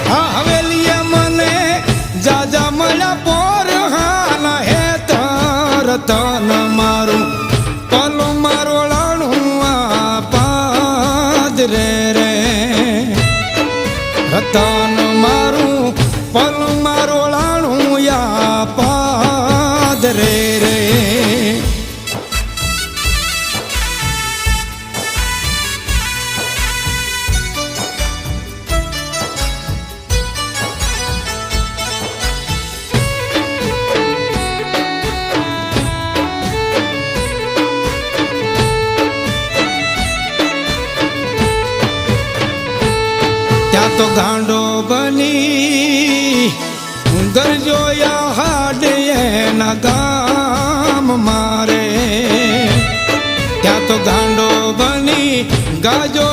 આ હવેલીએ મને જાજા મળ્યા પોર હાલ હે રતન મારું પલું મારોળાણું આ પાદરે રે રતન મારું પલું મારોળાણું આ પાદરે રે ત્યાં તો ગાંડો બની ગરજોયા હાડે એના ગામ મારે ત્યાં તો ગાંડો બની ગાજો